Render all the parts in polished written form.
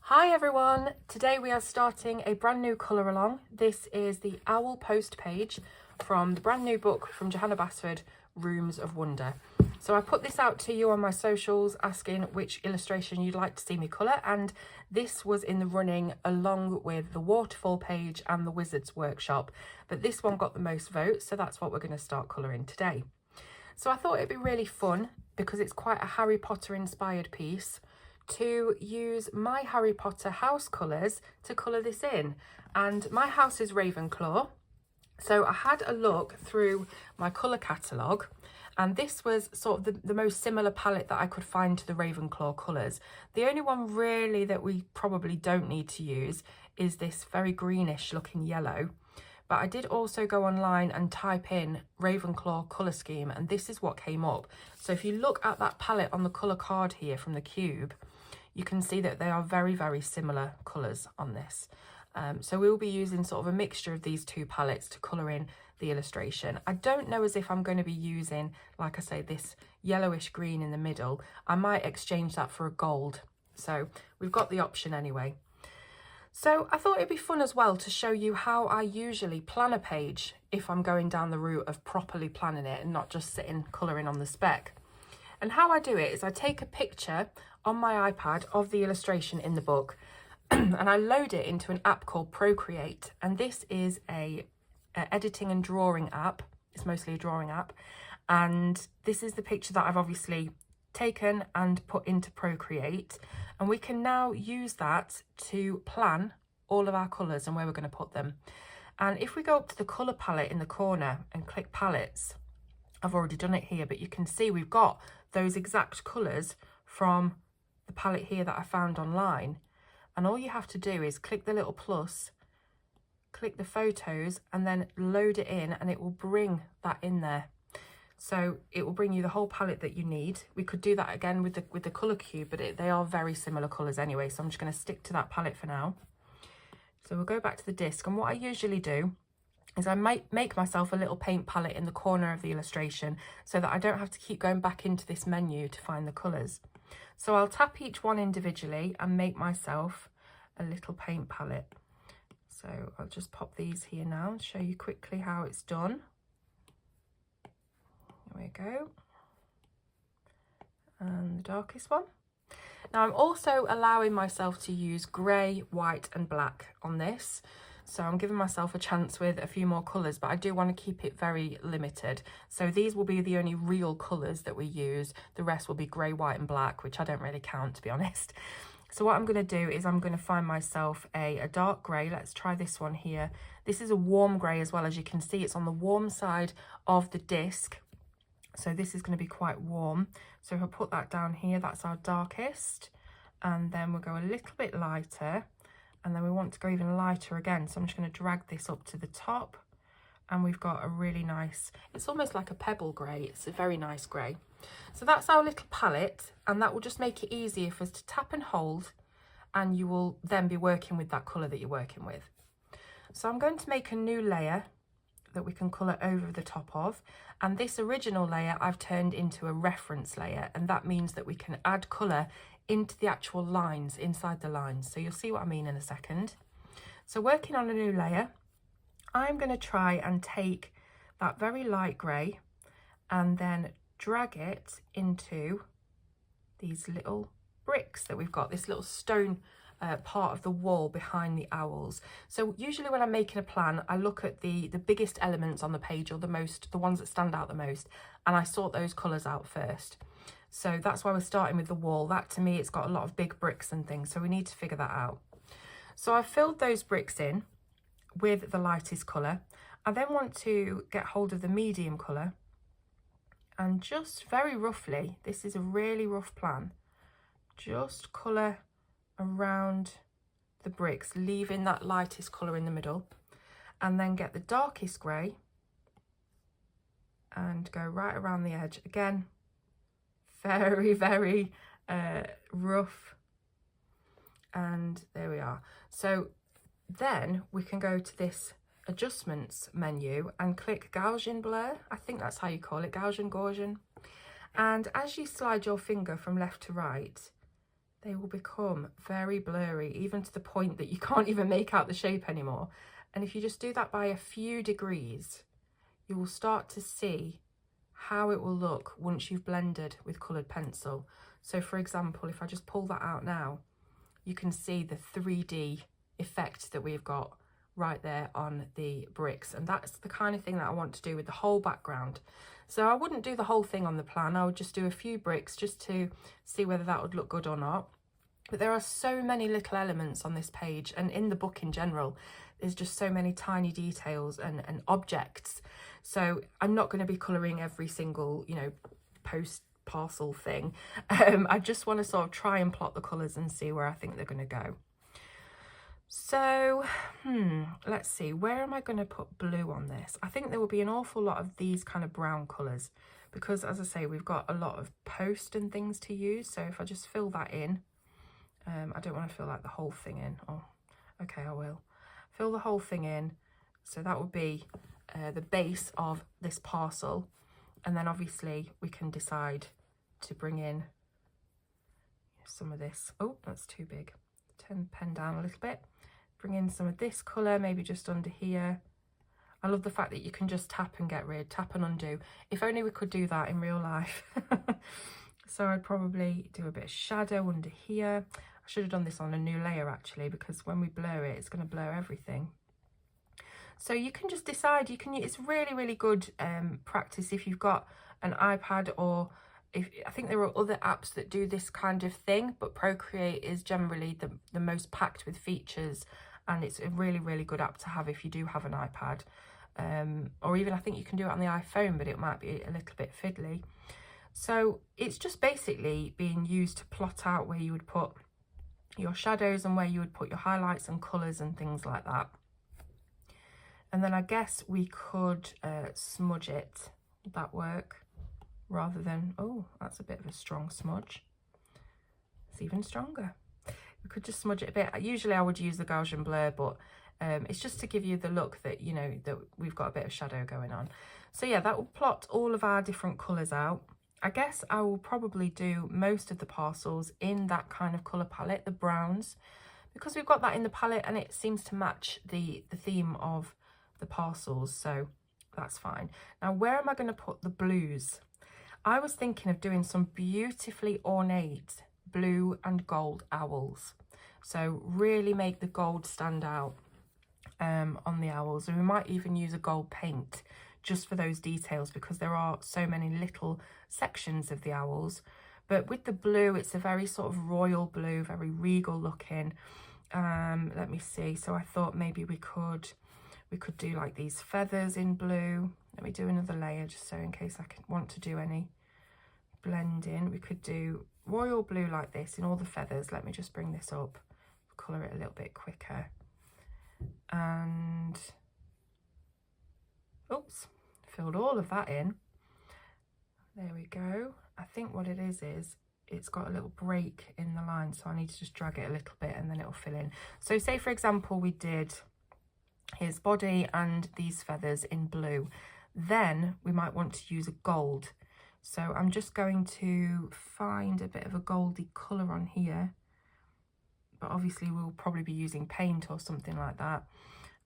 Hi everyone! Today we are starting a brand new colour along. This is the Owl Post page from the brand new book from Johanna Basford, Rooms of Wonder. So I put this out to you on my socials asking which illustration you'd like to see me colour, and this was in the running along with the Waterfall page and the Wizards Workshop, but this one got the most votes, so that's what we're going to start colouring today. So I thought it'd be really fun, because it's quite a Harry Potter inspired piece, to use my Harry Potter house colours to colour this in. And my house is Ravenclaw, so I had a look through my colour catalogue, and this was sort of the most similar palette that I could find to the Ravenclaw colours. The only one really that we probably don't need to use is this very greenish looking yellow. But I did also go online and type in Ravenclaw colour scheme, and this is what came up. So if you look at that palette on the colour card here from the cube, you can see that they are very, very similar colours on this. So we'll be using sort of a mixture of these two palettes to colour in the illustration. I don't know as if I'm going to be using, like I say, this yellowish green in the middle. I might exchange that for a gold. So we've got the option anyway. So I thought it'd be fun as well to show you how I usually plan a page if I'm going down the route of properly planning it and not just sitting colouring on the spec. And how I do it is I take a picture on my iPad of the illustration in the book and I load it into an app called Procreate. And this is a editing and drawing app. It's mostly a drawing app. And this is the picture that I've obviously taken and put into Procreate. And we can now use that to plan all of our colours and where we're going to put them. And if we go up to the colour palette in the corner and click palettes, I've already done it here, but you can see we've got those exact colours from the palette here that I found online. And all you have to do is click the little plus, click the photos, and then load it in, and it will bring that in there. So it will bring you the whole palette that you need. We could do that again with the colour cube, but they are very similar colours anyway. So I'm just going to stick to that palette for now. So we'll go back to the disc, and what I usually do is I might make myself a little paint palette in the corner of the illustration so that I don't have to keep going back into this menu to find the colours. So I'll tap each one individually and make myself a little paint palette. So I'll just pop these here now and show you quickly how it's done. There we go. And the darkest one. Now I'm also allowing myself to use grey, white and black on this. So I'm giving myself a chance with a few more colours, but I do want to keep it very limited. So these will be the only real colours that we use. The rest will be grey, white and black, which I don't really count, to be honest. So what I'm going to do is I'm going to find myself a dark grey. Let's try this one here. This is a warm grey as well. As you can see, it's on the warm side of the disc. So this is going to be quite warm. So if I put that down here, that's our darkest. And then we'll go a little bit lighter. And then we want to go even lighter again. So I'm just going to drag this up to the top. And we've got a really nice, it's almost like a pebble grey. It's a very nice grey. So that's our little palette. And that will just make it easier for us to tap and hold. And you will then be working with that colour that you're working with. So I'm going to make a new layer that we can colour over the top of, and this original layer I've turned into a reference layer, and that means that we can add colour into the actual lines, inside the lines. So you'll see what I mean in a second. So working on a new layer, I'm going to try and take that very light grey and then drag it into these little bricks that we've got, this little stone part of the wall behind the owls. So usually when I'm making a plan, I look at the biggest elements on the page, or the ones that stand out the most, and I sort those colours out first. So that's why we're starting with the wall. That, to me, it's got a lot of big bricks and things, so we need to figure that out. So I've filled those bricks in with the lightest colour. I then want to get hold of the medium colour, and just very roughly, this is a really rough plan, just colour around the bricks, leaving that lightest colour in the middle, and then get the darkest grey and go right around the edge. Again, very, very rough. And there we are. So then we can go to this adjustments menu and click Gaussian blur. I think that's how you call it, Gaussian. And as you slide your finger from left to right, they will become very blurry, even to the point that you can't even make out the shape anymore. And if you just do that by a few degrees, you will start to see how it will look once you've blended with coloured pencil. So for example, if I just pull that out now, you can see the 3D effect that we've got right there on the bricks, and that's the kind of thing that I want to do with the whole background. So I wouldn't do the whole thing on the plan, I would just do a few bricks just to see whether that would look good or not. But there are so many little elements on this page, and in the book in general, there's just so many tiny details and objects. So I'm not going to be colouring every single, you know, post parcel thing. I just want to sort of try and plot the colours and see where I think they're going to go. So, let's see, where am I going to put blue on this? I think there will be an awful lot of these kind of brown colours because, as I say, we've got a lot of post and things to use. So if I just fill that in, I don't want to fill like the whole thing in. Oh, okay, I will. Fill the whole thing in. So that would be the base of this parcel. And then obviously we can decide to bring in some of this. Oh, that's too big. Turn the pen down a little bit. Bring in some of this colour, maybe just under here. I love the fact that you can just tap and get rid, tap and undo. If only we could do that in real life. So I'd probably do a bit of shadow under here. I should have done this on a new layer actually, because when we blur it, it's going to blur everything. So you can just decide, you can, it's really, really good practice if you've got an iPad, or if, I think there are other apps that do this kind of thing, but Procreate is generally the most packed with features, and it's a really, really good app to have if you do have an iPad. Or even I think you can do it on the iPhone, but it might be a little bit fiddly. So it's just basically being used to plot out where you would put your shadows and where you would put your highlights and colours and things like that. And then I guess we could smudge it. Would that work? Rather than, oh, that's a bit of a strong smudge. It's even stronger. We could just smudge it a bit. Usually I would use the Gaussian blur, but it's just to give you the look that, you know, that we've got a bit of shadow going on. So yeah, that will plot all of our different colours out. I guess I will probably do most of the parcels in that kind of colour palette, the browns, because we've got that in the palette and it seems to match the theme of the parcels, so that's fine. Now, where am I going to put the blues? I was thinking of doing some beautifully ornate blue and gold owls. So really make the gold stand out on the owls, and we might even use a gold paint just for those details, because there are so many little sections of the owls. But with the blue, it's a very sort of royal blue, very regal looking. Let me see. So I thought maybe we could do like these feathers in blue. Let me do another layer just so in case I want to do any blending. We could do royal blue like this in all the feathers. Let me just bring this up, colour it a little bit quicker. And oops, filled all of that in. There we go. I think what it is it's got a little break in the line, so I need to just drag it a little bit and then it'll fill in. So say for example we did his body and these feathers in blue, then we might want to use a gold. So I'm just going to find a bit of a goldy colour on here, but obviously we'll probably be using paint or something like that,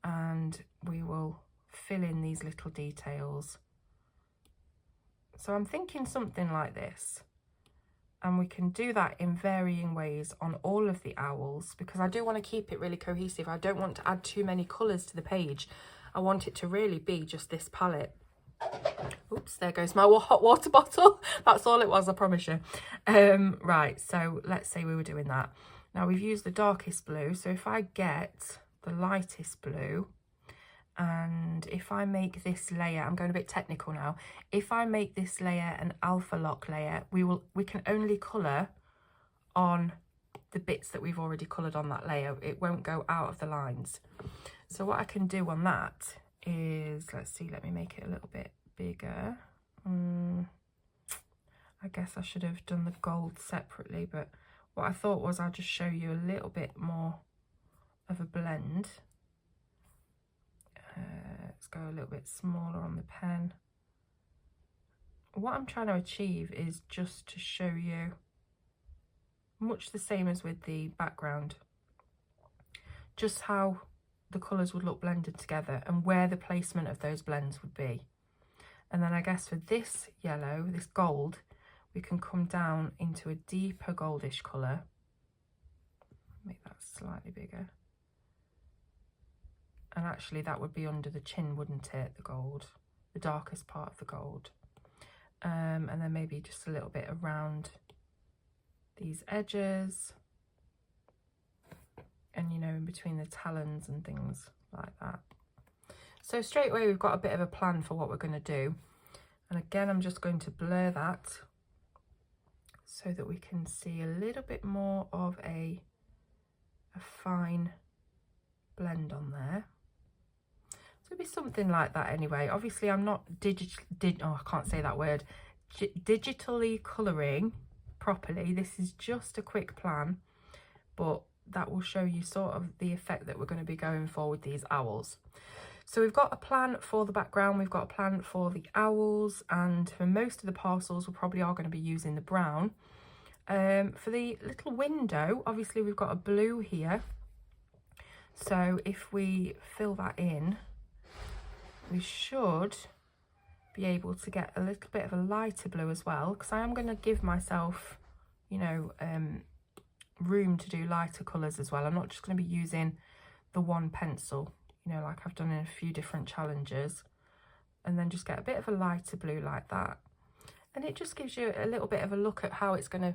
and we will fill in these little details. So I'm thinking something like this, and we can do that in varying ways on all of the owls, because I do want to keep it really cohesive. I don't want to add too many colours to the page. I want it to really be just this palette. Oops, there goes my hot water bottle. That's all it was, I promise you. Right, so let's say we were doing that. Now we've used the darkest blue, so if I get the lightest blue, and if I make this layer, I'm going a bit technical now, if I make this layer an alpha lock layer, we can only colour on the bits that we've already coloured on that layer. It won't go out of the lines. So what I can do on that is, let's see, let me make it a little bit bigger. I guess I should have done the gold separately, but what I thought was I'll just show you a little bit more of a blend. Let's go a little bit smaller on the pen. What I'm trying to achieve is just to show you much the same as with the background, just how the colours would look blended together and where the placement of those blends would be. And then I guess for this yellow, this gold, we can come down into a deeper goldish colour. Make that slightly bigger. And actually that would be under the chin, wouldn't it? The gold, the darkest part of the gold. And then maybe just a little bit around these edges. And, you know, in between the talons and things like that. So straight away we've got a bit of a plan for what we're going to do. And again, I'm just going to blur that so that we can see a little bit more of a fine blend on there. So it'll be something like that anyway. Obviously I'm not I can't say that word, digitally colouring properly. This is just a quick plan, but that will show you sort of the effect that we're going to be going for with these owls. So we've got a plan for the background, we've got a plan for the owls, and for most of the parcels we probably are going to be using the brown. For the little window, obviously we've got a blue here. So if we fill that in, we should be able to get a little bit of a lighter blue as well, because I am going to give myself, you know, room to do lighter colours as well. I'm not just going to be using the one pencil, you know, like I've done in a few different challenges, and then just get a bit of a lighter blue like that. And it just gives you a little bit of a look at how it's gonna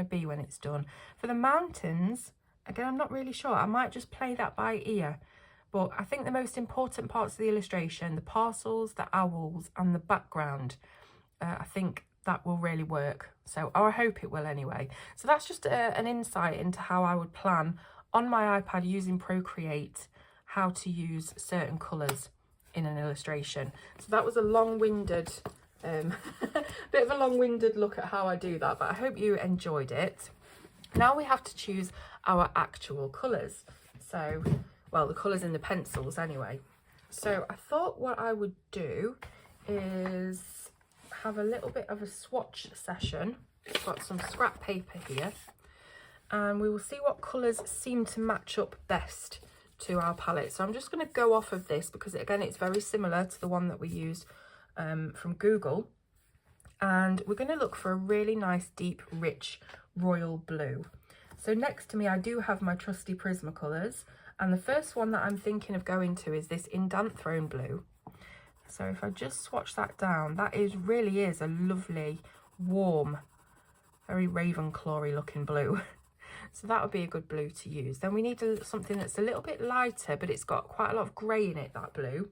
be when it's done. For the mountains, again, I'm not really sure. I might just play that by ear. But I think the most important parts of the illustration, the parcels, the owls, and the background, I think that will really work. So, or I hope it will anyway. So that's just an insight into how I would plan on my iPad using Procreate, how to use certain colours in an illustration. So that was a long-winded, bit of a long-winded look at how I do that, but I hope you enjoyed it. Now we have to choose our actual colours. So, well, the colours in the pencils anyway. So I thought what I would do is have a little bit of a swatch session. I've got some scrap paper here, and we will see what colours seem to match up best to our palette. So I'm just going to go off of this because, again, it's very similar to the one that we used from Google. And we're going to look for a really nice, deep, rich royal blue. So next to me, I do have my trusty Prismacolors. And the first one that I'm thinking of going to is this Indanthrone blue. So if I just swatch that down, that really is a lovely, warm, very Ravenclaw-y looking blue. So that would be a good blue to use. Then we need something that's a little bit lighter, but it's got quite a lot of grey in it, that blue.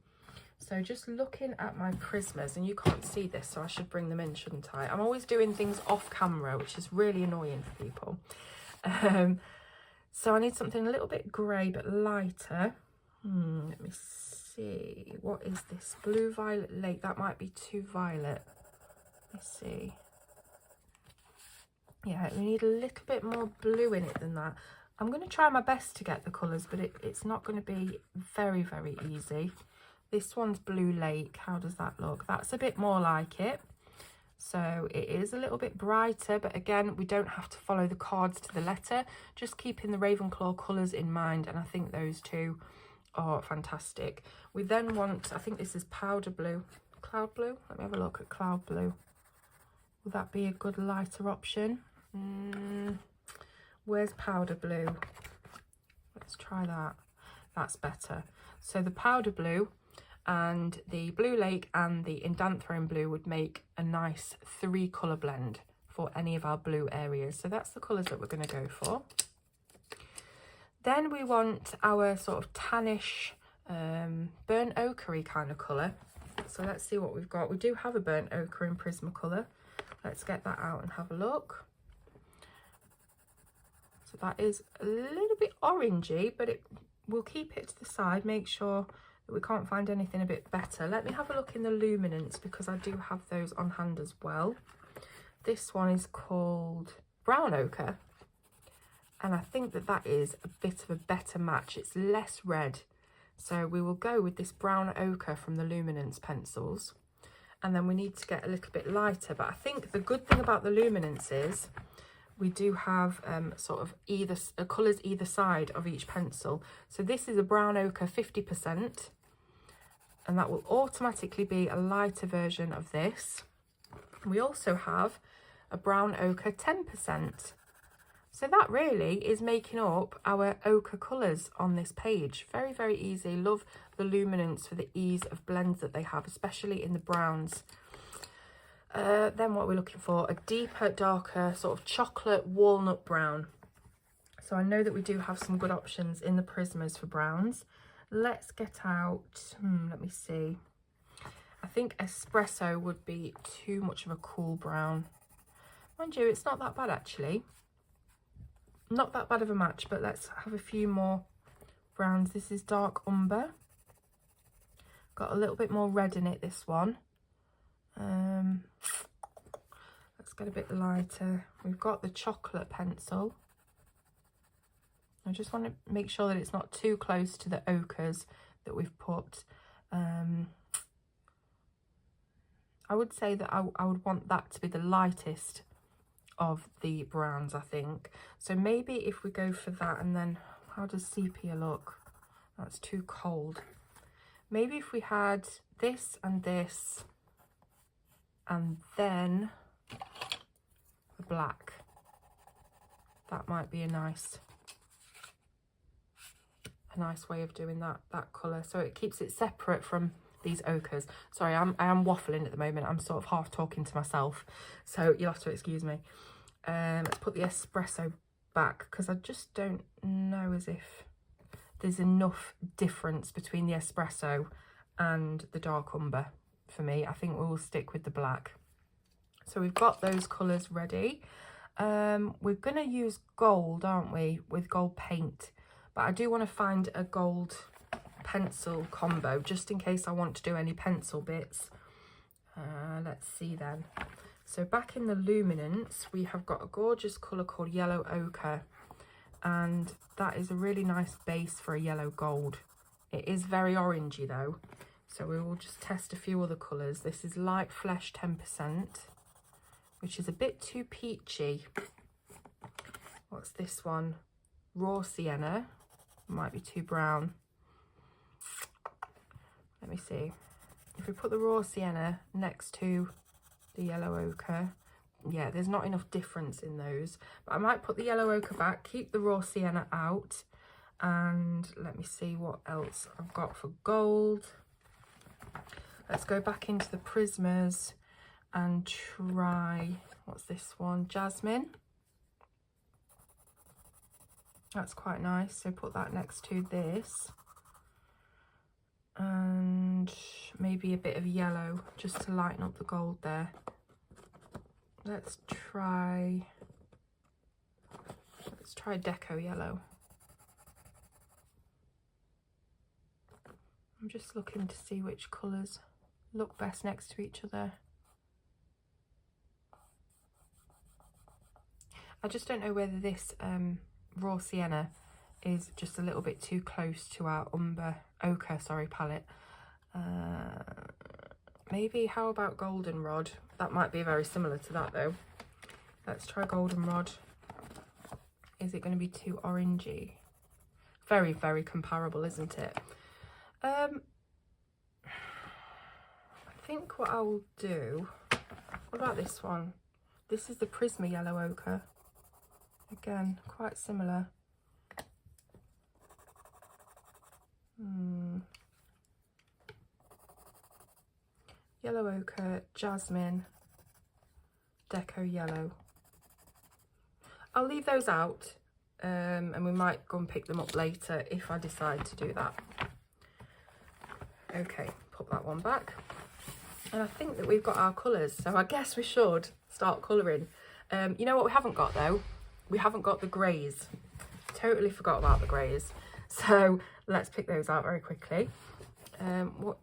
So just looking at my Prismas, and you can't see this, so I should bring them in, shouldn't I? I'm always doing things off camera, which is really annoying for people. So I need something a little bit grey, but lighter. Let me see. What is this? Blue Violet Lake. That might be too violet. Let's see. Yeah, we need a little bit more blue in it than that. I'm going to try my best to get the colours, but it's not going to be very, very easy. This one's Blue Lake. How does that look? That's a bit more like it. So it is a little bit brighter, but again, we don't have to follow the cards to the letter, just keeping the Ravenclaw colours in mind, and I think those two are fantastic. We then want, I think this is Powder Blue, Cloud Blue. Let me have a look at Cloud Blue. Would that be a good lighter option? Where's Powder Blue? Let's try that. That's better. So the Powder Blue and the Blue Lake and the Indanthrone blue would make a nice 3-colour blend for any of our blue areas. So that's the colours that we're going to go for. Then we want our sort of tannish, burnt ochre-y kind of colour. So let's see what we've got. We do have a burnt ochre in Prismacolor. Let's get that out and have a look. So that is a little bit orangey, but we'll keep it to the side, make sure that we can't find anything a bit better. Let me have a look in the luminance, because I do have those on hand as well. This one is called Brown Ochre, and I think that is a bit of a better match. It's less red, so we will go with this Brown Ochre from the Luminance pencils. And then we need to get a little bit lighter, but I think the good thing about the luminance is we do have sort of either colours either side of each pencil. So this is a brown ochre 50%, and that will automatically be a lighter version of this. We also have a brown ochre 10%. So that really is making up our ochre colours on this page. Very, very easy. Love the luminance for the ease of blends that they have, especially in the browns. Then what we're looking for, a deeper, darker sort of chocolate walnut brown. So I know that we do have some good options in the Prismas for browns. Let's get out, let me see. I think espresso would be too much of a cool brown. Mind you, it's not that bad actually. Not that bad of a match, but let's have a few more browns. This is dark umber. Got a little bit more red in it, this one. Let's get a bit lighter. We've got the chocolate pencil. I just want to make sure that it's not too close to the ochres that we've put. I would say that I would want that to be the lightest of the browns, I think. So maybe if we go for that, and then how does sepia look? That's too cold. Maybe if we had this and this, and then the black, that might be a nice way of doing that colour, so it keeps it separate from these ochres. Sorry, I am waffling at the moment. I'm sort of half talking to myself, so you'll have to excuse me. Let's put the espresso back, because I just don't know as if there's enough difference between the espresso and the dark umber for me. I think we will stick with the black. So we've got those colours ready. We're going to use gold, aren't we, with gold paint, but I do want to find a gold pencil combo just in case I want to do any pencil bits. Let's see then. So back in the luminance, we have got a gorgeous colour called yellow ochre, and that is a really nice base for a yellow gold. It is very orangey though, so we will just test a few other colours. This is light flesh 10%, which is a bit too peachy. What's this one? Raw sienna, might be too brown. Let me see. If we put the raw sienna next to the yellow ochre, yeah, there's not enough difference in those, but I might put the yellow ochre back, keep the raw sienna out, and let me see what else I've got for gold. Let's go back into the Prismas and try, what's this one? Jasmine. That's quite nice, so put that next to this. And maybe a bit of yellow just to lighten up the gold there. Let's try Deco yellow. I'm just looking to see which colours look best next to each other. I just don't know whether this raw sienna is just a little bit too close to our ochre palette. Maybe how about goldenrod? That might be very similar to that though. Let's try goldenrod. Is it going to be too orangey? Very, very comparable, isn't it? I think what I will do, what about this one? This is the Prisma yellow ochre. Again, quite similar. Yellow ochre, jasmine, deco yellow. I'll leave those out, and we might go and pick them up later if I decide to do that. Okay, put that one back. And I think that we've got our colours, so I guess we should start colouring. You know what we haven't got though? We haven't got the greys. Totally forgot about the greys. So let's pick those out very quickly.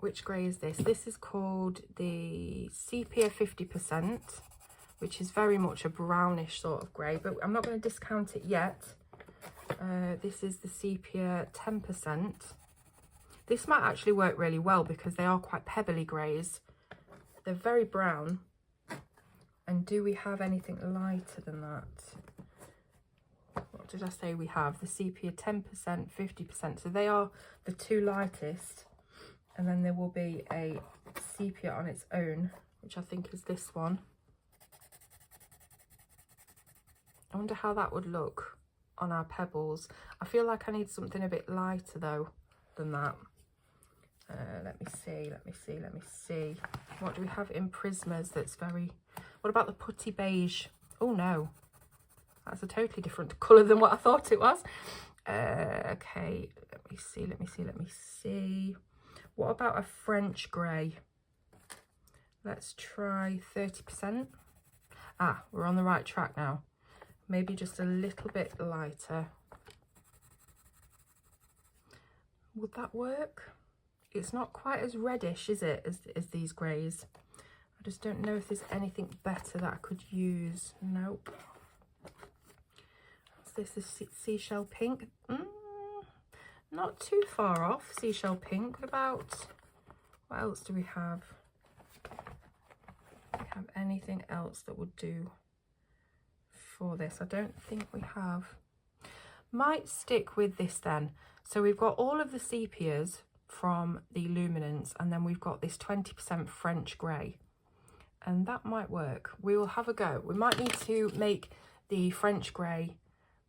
Which grey is this? This is called the Sepia 50%, which is very much a brownish sort of grey, but I'm not going to discount it yet. This is the Sepia 10%. This might actually work really well because they are quite pebbly greys. They're very brown. And do we have anything lighter than that? what did I say we have? The sepia 10%, 50%. So they are the two lightest. And then there will be a sepia on its own, which I think is this one. I wonder how that would look on our pebbles. I feel like I need something a bit lighter though than that. Let me see. What do we have in Prismas that's very... What about the putty beige? Oh no, that's a totally different colour than what I thought it was. Okay, let me see. What about a French grey? Let's try 30%. Ah, we're on the right track now. Maybe just a little bit lighter. Would that work? It's not quite as reddish, is it, as these greys? I just don't know if there's anything better that I could use. Nope. What's this? A seashell pink? Not too far off, seashell pink. What else do we have? Do we have anything else that would do for this? I don't think we have. Might stick with this then. So we've got all of the sepias from the Luminance, and then we've got this 20% French grey, and that might work. We will have a go. We might need to make the French grey,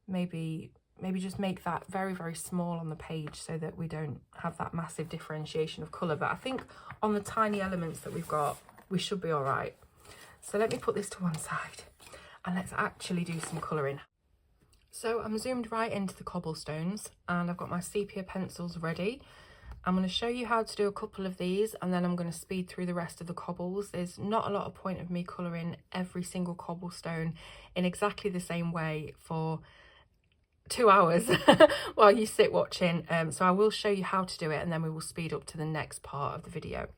maybe just make that very, very small on the page so that we don't have that massive differentiation of colour. But I think on the tiny elements that we've got, we should be all right. So let me put this to one side and let's actually do some colouring. So I'm zoomed right into the cobblestones and I've got my sepia pencils ready. I'm going to show you how to do a couple of these and then I'm going to speed through the rest of the cobbles. There's not a lot of point of me colouring every single cobblestone in exactly the same way for 2 hours while you sit watching. So I will show you how to do it and then we will speed up to the next part of the video.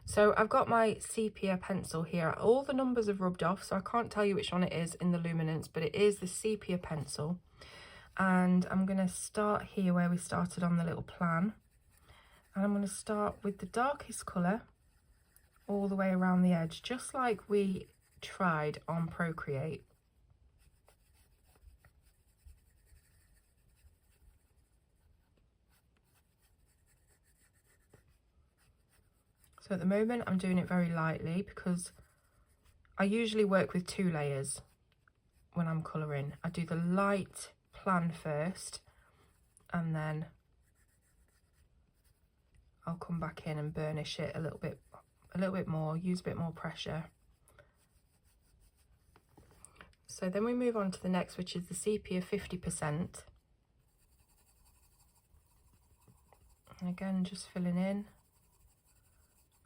So I've got my sepia pencil here. All the numbers have rubbed off, so I can't tell you which one it is in the Luminance, but it is the sepia pencil. And I'm going to start here where we started on the little plan. And I'm going to start with the darkest colour all the way around the edge, just like we tried on Procreate. So at the moment I'm doing it very lightly because I usually work with 2 layers when I'm colouring. I do the light plan first and then I'll come back in and burnish it a little bit more, use a bit more pressure. So then we move on to the next, which is the sepia 50%. And again, just filling in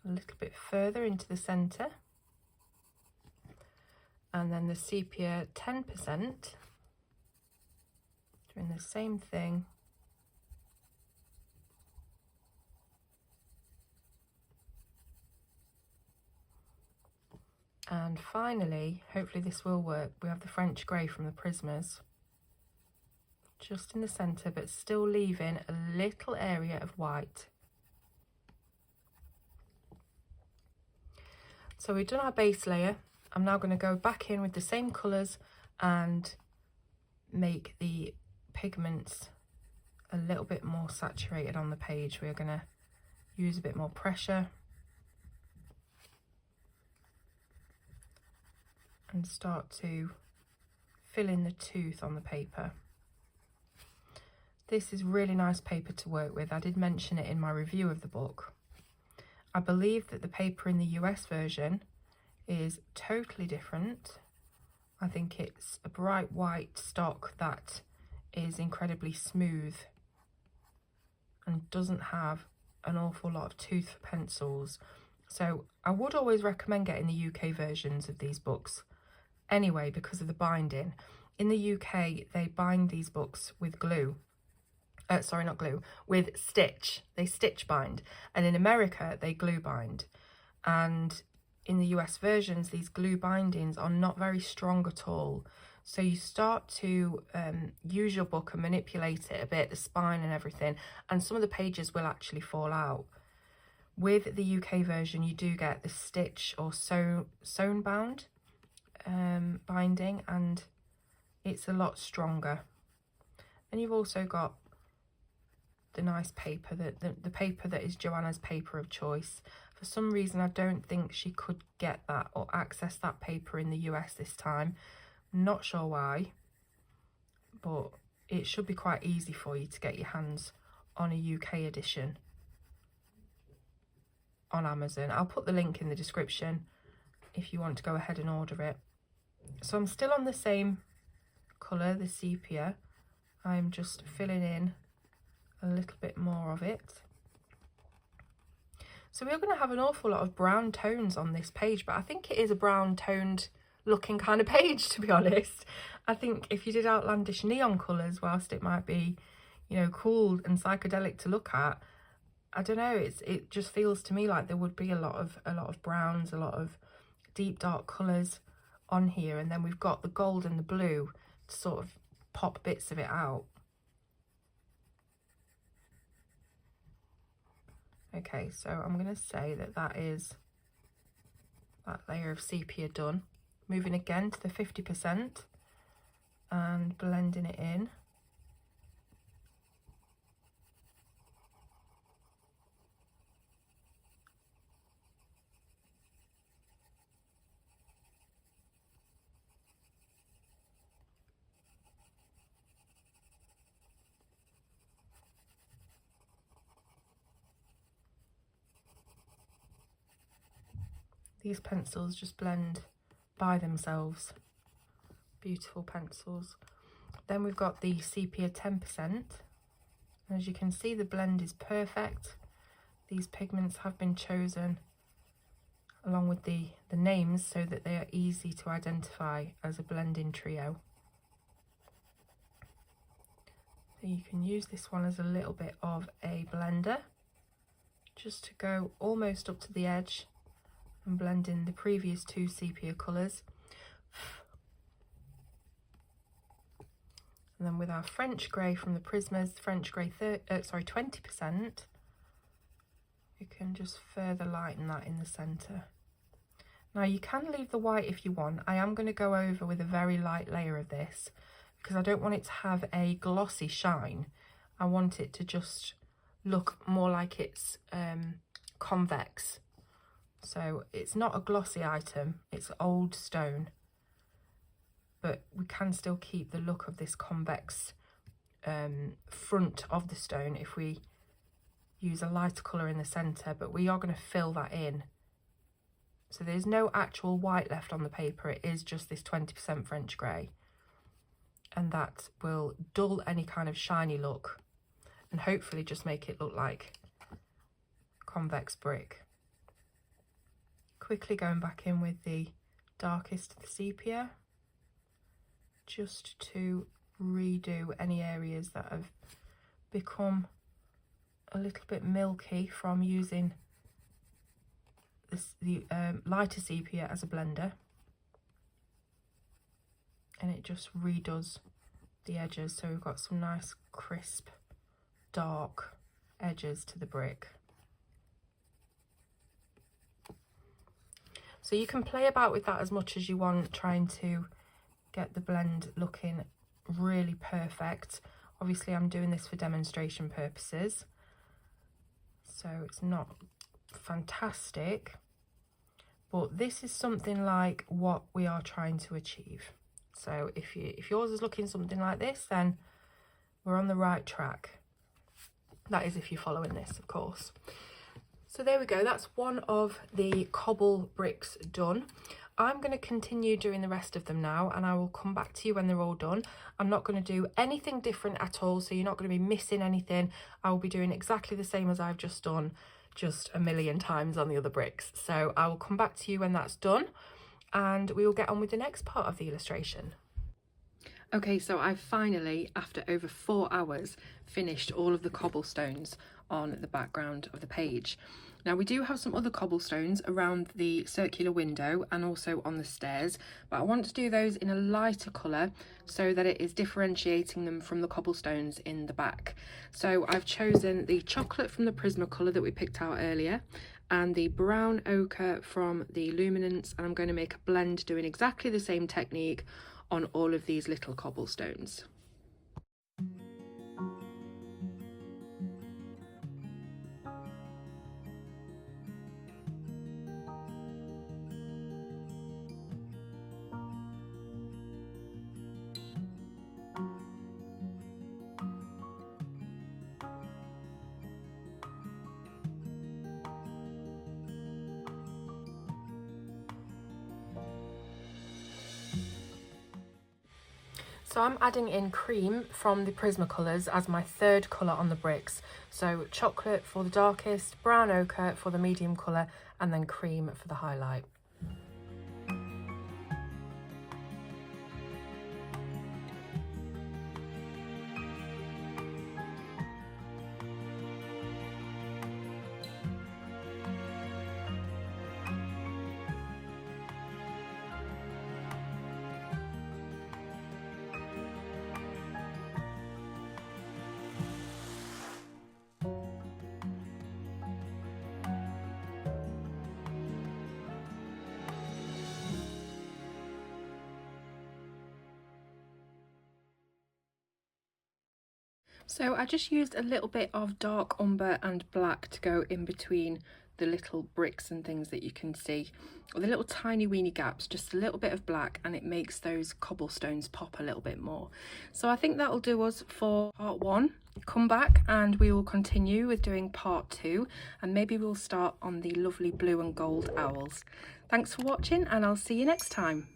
a little bit further into the centre. And then the sepia 10%, doing the same thing. And finally, hopefully this will work, we have the French grey from the Prismas. Just in the centre, but still leaving a little area of white. So we've done our base layer. I'm now going to go back in with the same colours and make the pigments a little bit more saturated on the page. We're going to use a bit more pressure and start to fill in the tooth on the paper. This is really nice paper to work with. I did mention it in my review of the book. I believe that the paper in the US version is totally different. I think it's a bright white stock that is incredibly smooth and doesn't have an awful lot of tooth pencils. So I would always recommend getting the UK versions of these books anyway because of the binding. In the UK, they bind these books with glue. Sorry, not glue, with stitch. They stitch bind. And in America, they glue bind. And in the US versions, these glue bindings are not very strong at all. So you start to use your book and manipulate it a bit, the spine and everything, and some of the pages will actually fall out. With the UK version, you do get the stitch or sewn bound binding, and it's a lot stronger. And you've also got the nice paper, the paper that is Joanna's paper of choice. For some reason, I don't think she could get that or access that paper in the US this time. Not sure why, but it should be quite easy for you to get your hands on a UK edition on Amazon. I'll put the link in the description if you want to go ahead and order it. So I'm still on the same colour, the sepia. I'm just filling in a little bit more of it. So we're going to have an awful lot of brown tones on this page, but I think it is a brown toned looking kind of page, to be honest. I think if you did outlandish neon colours, whilst it might be, you know, cool and psychedelic to look at, I don't know, it just feels to me like there would be a lot of browns, a lot of deep dark colours on here, and then we've got the gold and the blue to sort of pop bits of it out. Okay, so I'm going to say that that is that layer of sepia done. Moving again to the 50% and blending it in. These pencils just blend by themselves. Beautiful pencils. Then we've got the sepia 10%. As you can see, the blend is perfect. These pigments have been chosen along with the names so that they are easy to identify as a blending trio. So you can use this one as a little bit of a blender just to go almost up to the edge and blend in the previous two sepia colours. And then with our French grey from the Prismas, French grey 20%, you can just further lighten that in the centre. Now you can leave the white if you want. I am going to go over with a very light layer of this because I don't want it to have a glossy shine. I want it to just look more like it's convex. So it's not a glossy item, it's old stone, but we can still keep the look of this convex front of the stone if we use a lighter colour in the centre, but we are going to fill that in. So there's no actual white left on the paper, it is just this 20% French grey. And that will dull any kind of shiny look and hopefully just make it look like convex brick. Quickly going back in with the darkest sepia, just to redo any areas that have become a little bit milky from using the lighter sepia as a blender. And it just redoes the edges, so we've got some nice crisp dark edges to the brick. So you can play about with that as much as you want, trying to get the blend looking really perfect. Obviously I'm doing this for demonstration purposes, so it's not fantastic, but this is something like what we are trying to achieve. So if yours is looking something like this, then we're on the right track. That is if you're following this, of course. So there we go, that's one of the cobble bricks done. I'm going to continue doing the rest of them now, and I will come back to you when they're all done. I'm not going to do anything different at all, so you're not going to be missing anything. I will be doing exactly the same as I've just done, just a million times on the other bricks. So I will come back to you when that's done, and we will get on with the next part of the illustration. Okay, so I've finally, after over 4 hours, finished all of the cobblestones on the background of the page. Now we do have some other cobblestones around the circular window and also on the stairs, but I want to do those in a lighter colour so that it is differentiating them from the cobblestones in the back. So I've chosen the chocolate from the Prismacolor that we picked out earlier and the brown ochre from the Luminance, and I'm going to make a blend doing exactly the same technique on all of these little cobblestones. So I'm adding in cream from the Prismacolors as my third colour on the bricks. So chocolate for the darkest, brown ochre for the medium colour, and then cream for the highlight. So I just used a little bit of dark umber and black to go in between the little bricks and things that you can see, or the little tiny weeny gaps, just a little bit of black, and it makes those cobblestones pop a little bit more. So I think that'll do us for part 1. Come back and we will continue with doing part 2, and maybe we'll start on the lovely blue and gold owls. Thanks for watching, and I'll see you next time.